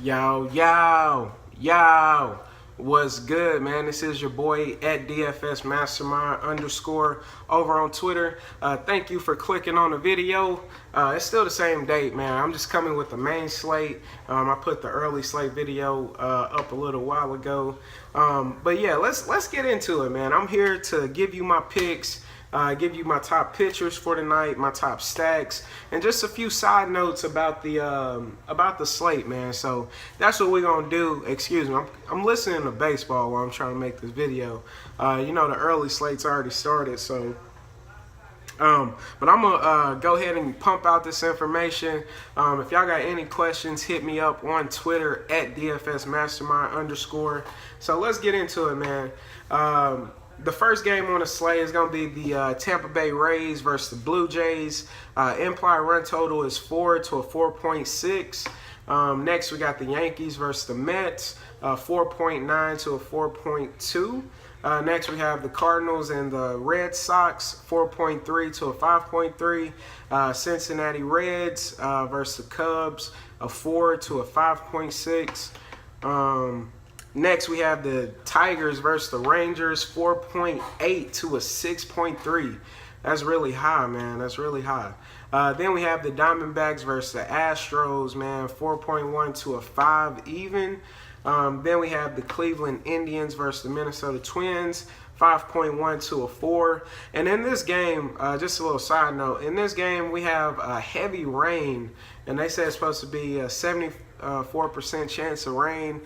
Yo, what's good, man? This is your boy at DFSMasterMind _ over on Twitter. Thank you for clicking on the video. It's still the same date, man. I'm just coming with the main slate. I put the early slate video up a little while ago. But yeah, let's get into it, man. I'm here to give you my picks. Give you my top pitchers for tonight, my top stacks, and just a few side notes about the slate, man. So that's what we're gonna do. Excuse me, I'm listening to baseball while I'm trying to make this video. You know, the early slate's already started, so. But I'm gonna go ahead and pump out this information. If y'all got any questions, hit me up on Twitter at DFSMasterMind _ So let's get into it, man. The first game on the slate is going to be the Tampa Bay Rays versus the Blue Jays. Implied run total is 4 to a 4.6. Next, we got the Yankees versus the Mets, 4.9 to a 4.2. Next, we have the Cardinals and the Red Sox, 4.3 to a 5.3. Cincinnati Reds versus the Cubs, a 4 to a 5.6. Next, we have the Tigers versus the Rangers, 4.8 to a 6.3. That's really high, man. That's really high. Then we have the Diamondbacks versus the Astros, man, 4.1 to a 5 even. Then we have the Cleveland Indians versus the Minnesota Twins, 5.1 to a 4. And in this game, just a little side note, in this game we have a heavy rain, and they say it's supposed to be a 74% chance of rain.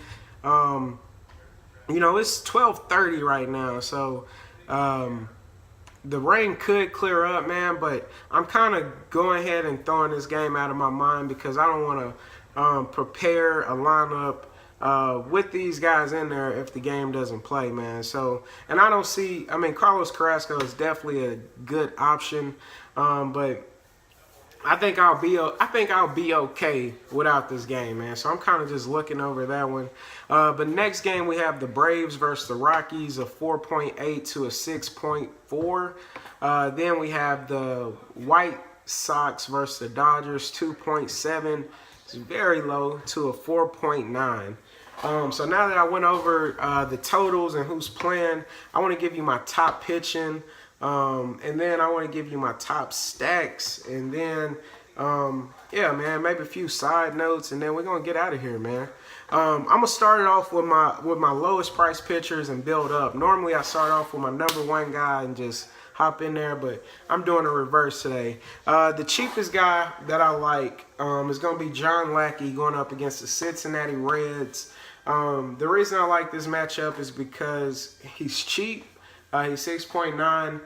You know, it's 12:30 right now, so the rain could clear up, man, but I'm kind of going ahead and throwing this game out of my mind because I don't want to prepare a lineup with these guys in there if the game doesn't play, man. So, and I don't see, I mean, Carlos Carrasco is definitely a good option, but I think I'll be okay without this game, man. So I'm kind of just looking over that one. But next game we have the Braves versus the Rockies, a 4.8 to a 6.4. Then we have the White Sox versus the Dodgers, 2.7. It's very low to a 4.9. So now that I went over the totals and who's playing, I want to give you my top pitching. And then I want to give you my top stacks, and then yeah, man, maybe a few side notes, and then we're gonna get out of here, man. I'm gonna start it off with my lowest price pitchers and build up. Normally I start off with my #1 guy and just hop in there, but I'm doing a reverse today. The cheapest guy that I like is gonna be John Lackey going up against the Cincinnati Reds. The reason I like this matchup is because he's cheap. He's 6.9.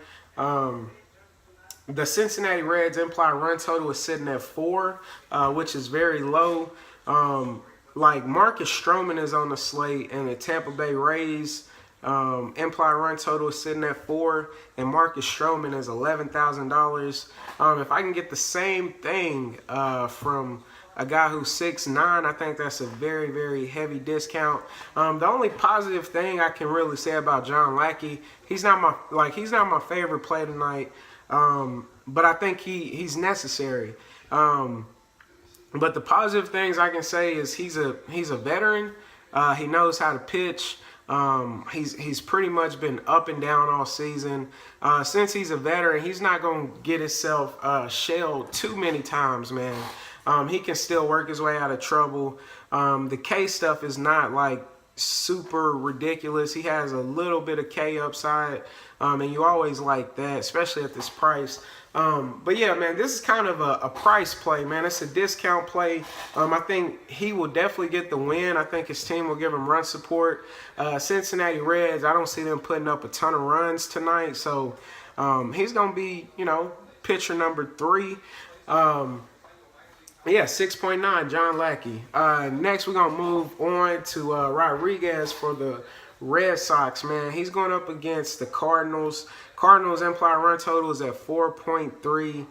The Cincinnati Reds implied run total is sitting at 4, which is very low. Like Marcus Stroman is on the slate, and the Tampa Bay Rays implied run total is sitting at 4, and Marcus Stroman is $11,000. If I can get the same thing from a guy who's 6'9", I think that's a very, very heavy discount. The only positive thing I can really say about John Lackey, he's not my favorite play tonight, but I think he's necessary. But the positive things I can say is he's a veteran. He knows how to pitch. He's pretty much been up and down all season. Since he's a veteran, he's not gonna get himself shelled too many times, man. He can still work his way out of trouble. The K stuff is not like super ridiculous. He has a little bit of K upside, and you always like that, especially at this price. But yeah, man, this is kind of a price play, man. It's a discount play. I think he will definitely get the win. I think his team will give him run support. Cincinnati Reds, I don't see them putting up a ton of runs tonight, so he's going to be, you know, pitcher #3. Yeah, 6.9, John Lackey. Next, we're going to move on to Rodriguez for the Red Sox, man. He's going up against the Cardinals. Cardinals implied run total is at 4.3.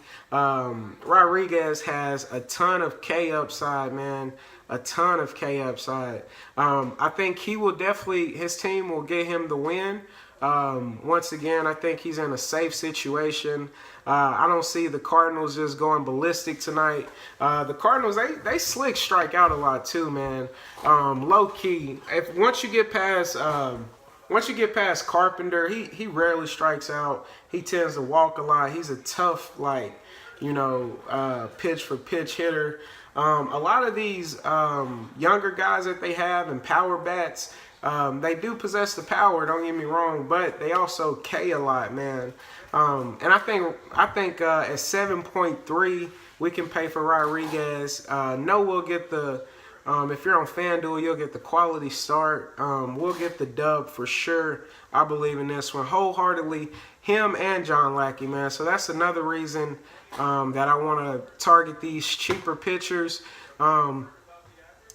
Rodriguez has a ton of K upside, man. A ton of K upside. I think he will definitely, his team will get him the win. Once again, I think he's in a safe situation. I don't see the Cardinals just going ballistic tonight. The Cardinals, they slick strike out a lot too, man. Low key, once you get past Carpenter, he rarely strikes out. He tends to walk a lot. He's a tough, pitch for pitch hitter. A lot of these younger guys that they have and power bats, they do possess the power, don't get me wrong, but they also K a lot, man. And I think at 7.3 we can pay for Rodriguez. No, we'll get the if you're on Fanduel, you'll get the quality start. We'll get the dub for sure. I believe in this one wholeheartedly. Him and John Lackey, man. So that's another reason that I want to target these cheaper pitchers. For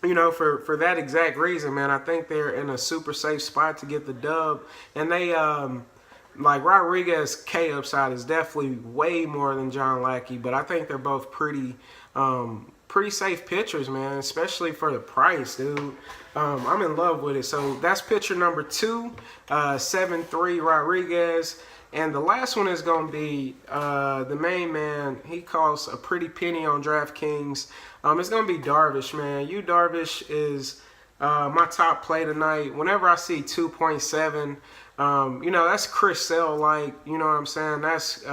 that exact reason, man. I think they're in a super safe spot to get the dub. And they, Rodriguez K upside is definitely way more than John Lackey. But I think they're both pretty safe pitchers, man, especially for the price, dude. I'm in love with it. So that's pitcher number 2, 7-3 Rodriguez. And the last one is going to be the main man. He costs a pretty penny on DraftKings. It's going to be Darvish, man. Darvish is my top play tonight. Whenever I see 2.7, that's Chris Sale-like. You know what I'm saying? That's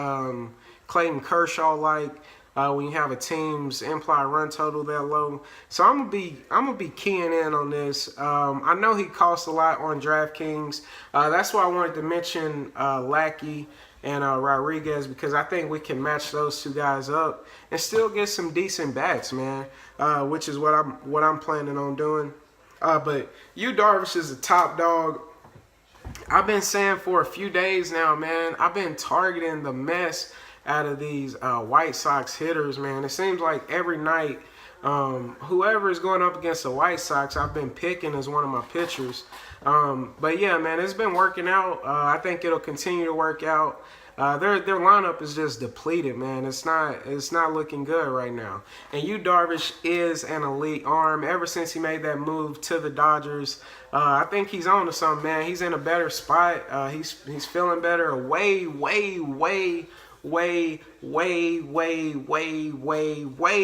Clayton Kershaw-like. When you have a team's implied run total that low. So I'm gonna be keying in on this. I know he costs a lot on DraftKings. That's why I wanted to mention Lackey and Rodriguez, because I think we can match those two guys up and still get some decent bats, man. Which is what I'm planning on doing. But Darvish is the top dog. I've been saying for a few days now, man. I've been targeting the mess out of these White Sox hitters, man. It seems like every night, whoever is going up against the White Sox, I've been picking as one of my pitchers. But yeah, man, it's been working out. I think it'll continue to work out. Their lineup is just depleted, man. It's not looking good right now. And Darvish is an elite arm. Ever since he made that move to the Dodgers, I think he's on to something, man. He's in a better spot. He's feeling better. Way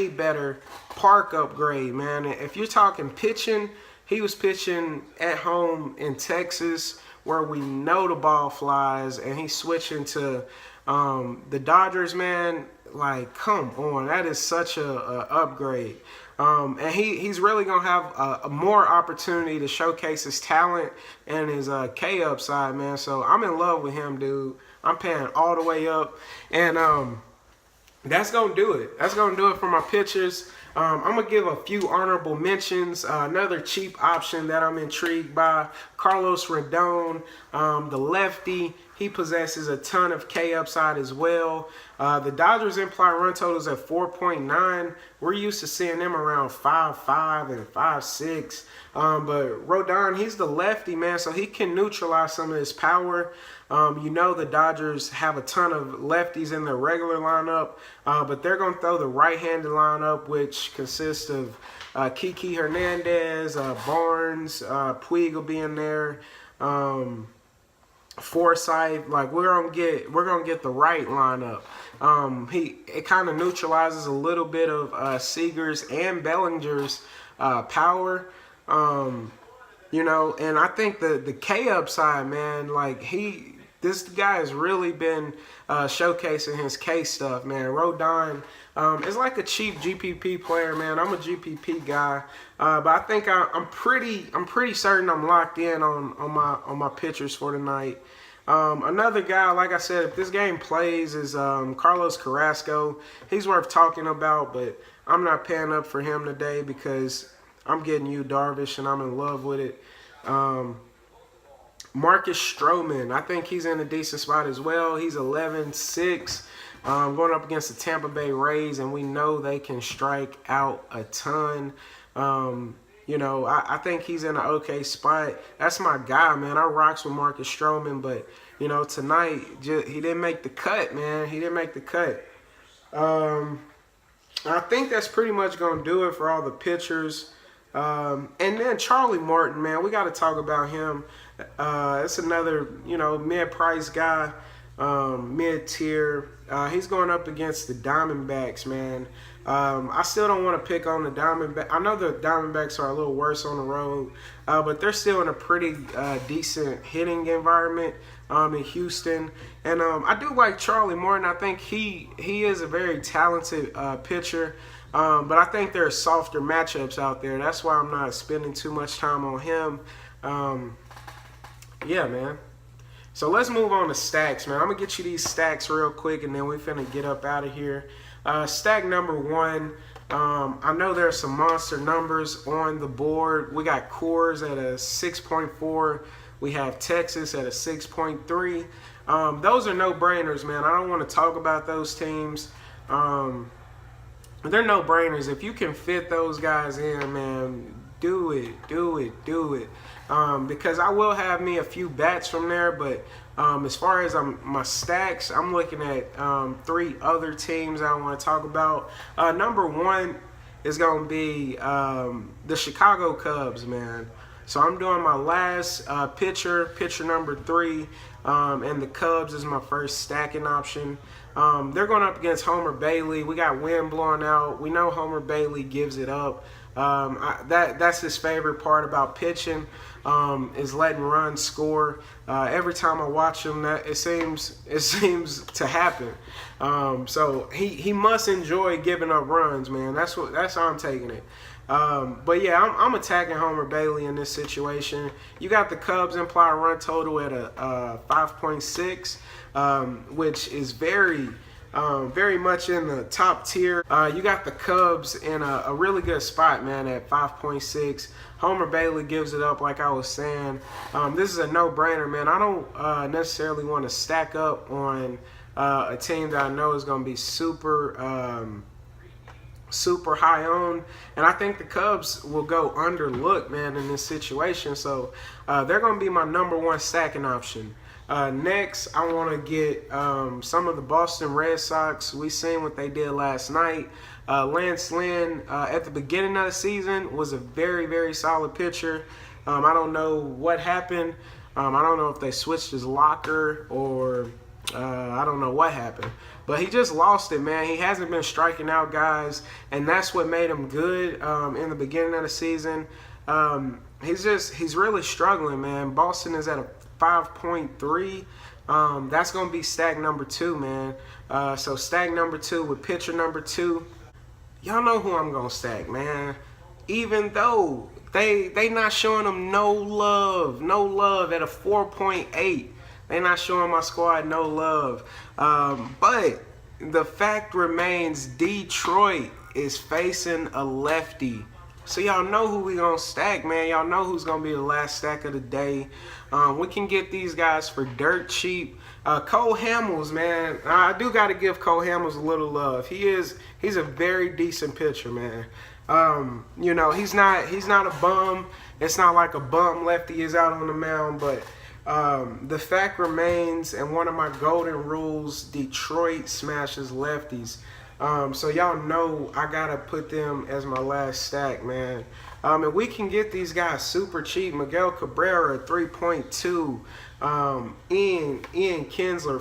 better park upgrade, man. If you're talking pitching, he was pitching at home in Texas where we know the ball flies, and he's switching to the Dodgers, man. Like, come on, that is such a upgrade. And he's really going to have a more opportunity to showcase his talent and his K upside, man. So I'm in love with him, dude. I'm paying all the way up. And that's going to do it. That's going to do it for my pitchers. I'm going to give a few honorable mentions. Another cheap option that I'm intrigued by, Carlos Rendon, the lefty. He possesses a ton of K upside as well. The Dodgers implied run totals at 4.9. We're used to seeing them around 5.5 and 5.6. But Rodon, he's the lefty, man, so he can neutralize some of his power. The Dodgers have a ton of lefties in their regular lineup, but they're going to throw the right-handed lineup, which consists of Kiki Hernandez, Barnes, Puig will be in there, Forsythe. Like, we're gonna get the right lineup. It kind of neutralizes a little bit of Seager's and Bellinger's power. And I think the K upside, man, this guy has really been showcasing his K stuff, man. Rodon is like a cheap GPP player, man. I'm a GPP guy, but I think I'm pretty certain I'm locked in on my pitchers for tonight. Another guy, like I said, if this game plays, is Carlos Carrasco. He's worth talking about, but I'm not paying up for him today because I'm getting Darvish and I'm in love with it. Marcus Stroman, I think he's in a decent spot as well. He's 11-6, going up against the Tampa Bay Rays, and we know they can strike out a ton. I think he's in an okay spot. That's my guy, man. I rocks with Marcus Stroman, but, tonight, he didn't make the cut, man. He didn't make the cut. I think that's pretty much going to do it for all the pitchers. And then Charlie Morton, man, we got to talk about him. It's another, mid-price guy, mid-tier. He's going up against the Diamondbacks, man. I still don't want to pick on the Diamondbacks. I know the Diamondbacks are a little worse on the road, but they're still in a pretty decent hitting environment in Houston. And I do like Charlie Morton. I think he is a very talented pitcher. But I think there are softer matchups out there. That's why I'm not spending too much time on him. Yeah, man. So let's move on to stacks, man. I'm going to get you these stacks real quick, and then we finna get up out of here. Stack number 1. I know there are some monster numbers on the board. We got Coors at a 6.4. We have Texas at a 6.3. Those are no-brainers, man. I don't want to talk about those teams. They're no-brainers. If you can fit those guys in, man, do it. Because I will have me a few bats from there, but as far as my stacks, I'm looking at 3 other teams I want to talk about. Number 1 is going to be the Chicago Cubs, man. So I'm doing my last pitcher number 3, and the Cubs is my first stacking option. They're going up against Homer Bailey. We got wind blowing out. We know Homer Bailey gives it up. That's his favorite part about pitching, is letting runs score. Every time I watch him, it seems to happen. So he must enjoy giving up runs, man. That's how I'm taking it. But yeah, I'm attacking Homer Bailey in this situation. You got the Cubs implied run total at a 5.6, which is very much in the top tier. You got the Cubs in a really good spot, man, at 5.6. Homer Bailey gives it up, like I was saying. This is a no-brainer, man. I don't necessarily want to stack up on a team that I know is going to be super high owned, and I think the Cubs will go underlooked, man, in this situation. So they're going to be my number 1 stacking option. Next, I want to get some of the Boston Red Sox. We seen what they did last night. Lance Lynn, at the beginning of the season, was a very, very solid pitcher. I don't know what happened. I don't know if they switched his locker or I don't know what happened. But he just lost it, man. He hasn't been striking out guys, and that's what made him good in the beginning of the season. He's really struggling, man. Boston is at a 5.3. That's going to be stack number 2, man. So stack number 2 with pitcher number 2. Y'all know who I'm going to stack, man. Even though they not showing him no love at a 4.8. They not showing my squad no love. But the fact remains, Detroit is facing a lefty. So y'all know who we gonna stack, man. Y'all know who's gonna be the last stack of the day. We can get these guys for dirt cheap. Cole Hamels, man. I do got to give Cole Hamels a little love. He's a very decent pitcher, man. He's not a bum. It's not like a bum lefty is out on the mound, but the fact remains, and one of my golden rules, Detroit smashes lefties. So y'all know I gotta put them as my last stack, man. And we can get these guys super cheap. Miguel Cabrera 3.2, Ian Kinsler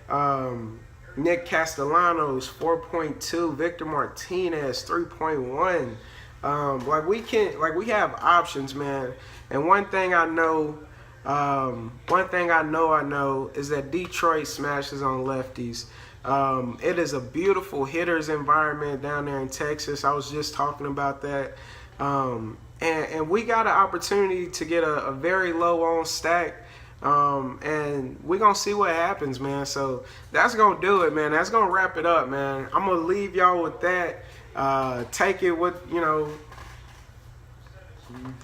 4.1, Nick Castellanos 4.2, Victor Martinez 3.1. We have options, man. And one thing I know is that Detroit smashes on lefties. It is a beautiful hitter's environment down there in Texas. I was just talking about that. And we got an opportunity to get a very low on stack. And we're going to see what happens, man. So that's going to do it, man. That's going to wrap it up, man. I'm going to leave y'all with that. Take it with,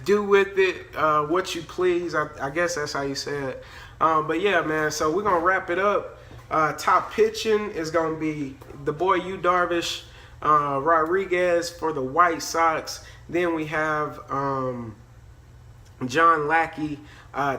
do with it what you please. I guess that's how you say it. But yeah, man, so we're going to wrap it up. Top pitching is going to be the boy Yu Darvish, Rodriguez for the White Sox. Then we have John Lackey.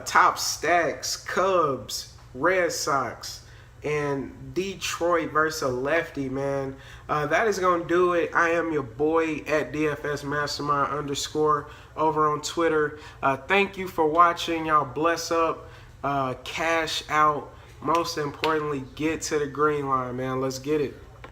Top stacks, Cubs, Red Sox, and Detroit versus a lefty, man. That is going to do it. I am your boy at DFSMasterMind _ over on Twitter. Thank you for watching. Y'all bless up, cash out. Most importantly, get to the green line, man. Let's get it.